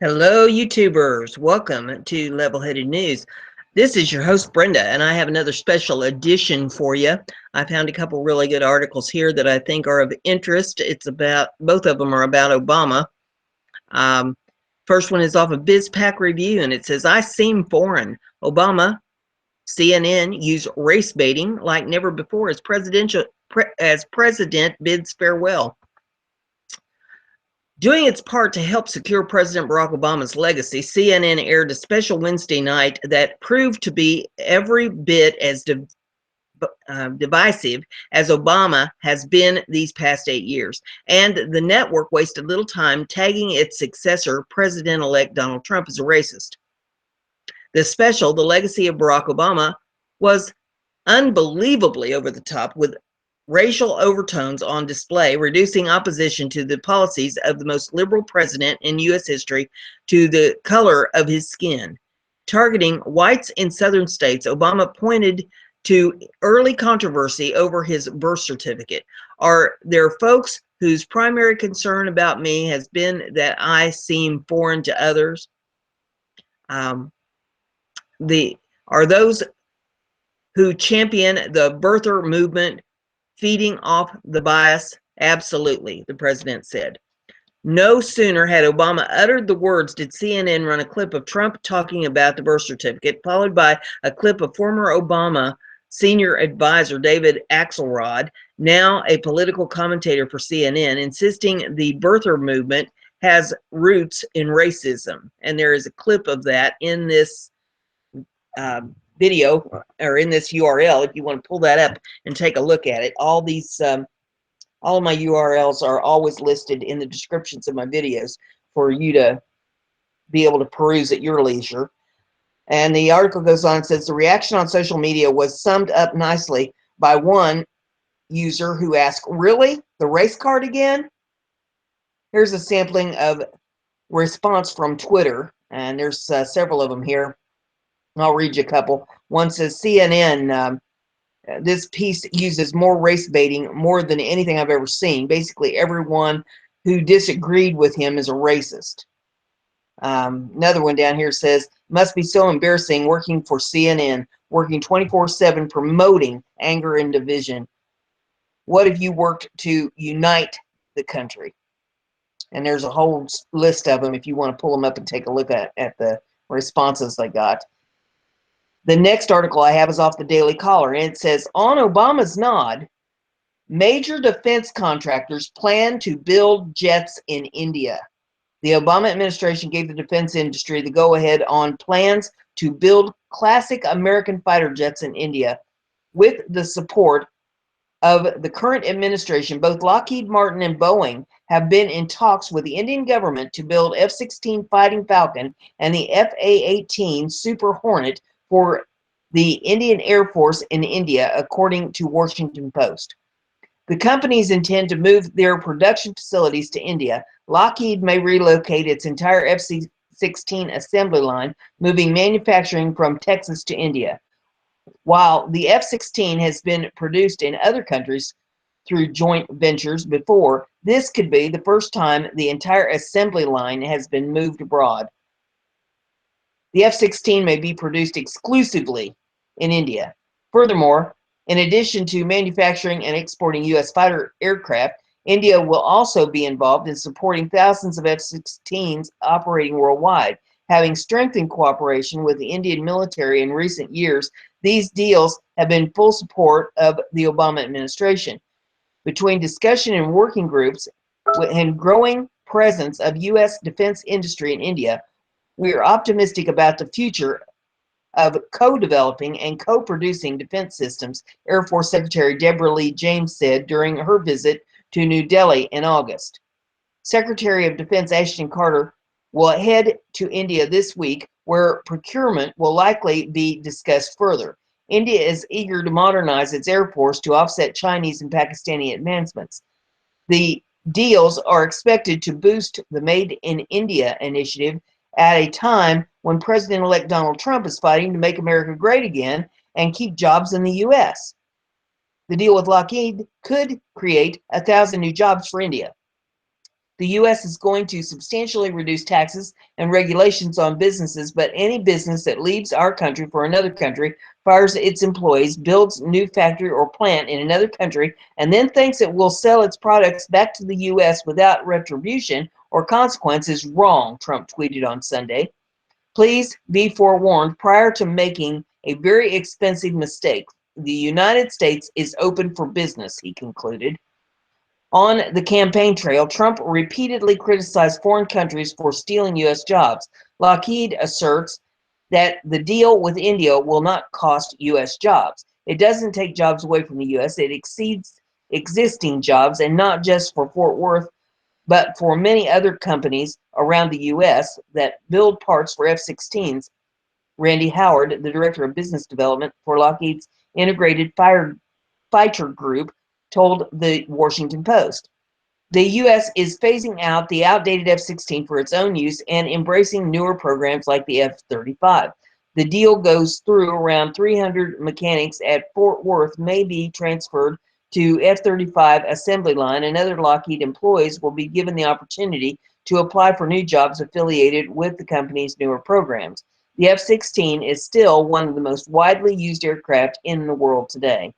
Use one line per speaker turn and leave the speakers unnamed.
Hello, YouTubers. Welcome to Level-Headed News. This is your host, Brenda, and I have another special edition for you. I found a couple really good articles here that I think are of interest. Both of them are about Obama. Um, First one is off of BizPack Review, and it says, I seem foreign. Obama, CNN use race baiting like never before as president bids farewell. Doing its part to help secure President Barack Obama's legacy, CNN aired a special Wednesday night that proved to be every bit as divisive as Obama has been these past 8 years. And the network wasted little time tagging its successor, President-elect Donald Trump, as a racist. The special, The Legacy of Barack Obama, was unbelievably over the top with racial overtones on display, reducing opposition to the policies of the most liberal president in U.S. history to the color of his skin. Targeting whites in southern states, Obama pointed to early controversy over his birth certificate. Are there folks whose primary concern about me has been that I seem foreign to others? Are those who champion the birther movement feeding off the bias? Absolutely, the president said. No sooner had Obama uttered the words did CNN run a clip of Trump talking about the birth certificate, followed by a clip of former Obama senior advisor David Axelrod, now a political commentator for CNN, insisting the birther movement has roots in racism. And there is a clip of that in this video, or in this URL, if you want to pull that up and take a look at it. All of my URLs are always listed in the descriptions of my videos for you to be able to peruse at your leisure. And the article goes on and says the reaction on social media was summed up nicely by one user who asked, "Really? The race card again?" Here's a sampling of response from Twitter, and there's several of them here. I'll read you a couple. One says, CNN, this piece uses more race baiting more than anything I've ever seen. Basically, everyone who disagreed with him is a racist. Another one down here says, must be so embarrassing working for CNN, working 24/7 promoting anger and division. What if you worked to unite the country? And there's a whole list of them if you want to pull them up and take a look at the responses they got. The next article I have is off the Daily Caller, and it says, on Obama's nod, major defense contractors plan to build jets in India. The Obama administration gave the defense industry the go-ahead on plans to build classic American fighter jets in India. With the support of the current administration, both Lockheed Martin and Boeing have been in talks with the Indian government to build F-16 Fighting Falcon and the F-A-18 Super Hornet for the Indian Air Force in India, according to Washington Post. The companies intend to move their production facilities to India. Lockheed may relocate its entire F-16 assembly line, moving manufacturing from Texas to India. While the F-16 has been produced in other countries through joint ventures before, this could be the first time the entire assembly line has been moved abroad. The F-16 may be produced exclusively in India. Furthermore, in addition to manufacturing and exporting U.S. fighter aircraft, India will also be involved in supporting thousands of F-16s operating worldwide. Having strengthened cooperation with the Indian military in recent years, these deals have been full support of the Obama administration. Between discussion and working groups and growing presence of U.S. defense industry in India, we are optimistic about the future of co-developing and co-producing defense systems, Air Force Secretary Deborah Lee James said during her visit to New Delhi in August. Secretary of Defense Ashton Carter will head to India this week, where procurement will likely be discussed further. India is eager to modernize its Air Force to offset Chinese and Pakistani advancements. The deals are expected to boost the Made in India initiative at a time when President-elect Donald Trump is fighting to make America great again and keep jobs in the U.S. The deal with Lockheed could create 1,000 new jobs for India. The U.S. is going to substantially reduce taxes and regulations on businesses, but any business that leaves our country for another country, fires its employees, builds a new factory or plant in another country, and then thinks it will sell its products back to the U.S. without retribution or consequence is wrong, Trump tweeted on Sunday. Please be forewarned prior to making a very expensive mistake. The United States is open for business, he concluded. On the campaign trail, Trump repeatedly criticized foreign countries for stealing U.S. jobs. Lockheed asserts that the deal with India will not cost U.S. jobs. It doesn't take jobs away from the U.S., it exceeds existing jobs, and not just for Fort Worth, but for many other companies around the U.S. that build parts for F-16s. Randy Howard, the Director of Business Development for Lockheed's Integrated Fighter Group, told the Washington Post. The U.S. is phasing out the outdated F-16 for its own use and embracing newer programs like the F-35. The deal goes through around 300 mechanics at Fort Worth may be transferred to F-35 assembly line, and other Lockheed employees will be given the opportunity to apply for new jobs affiliated with the company's newer programs. The F-16 is still one of the most widely used aircraft in the world today.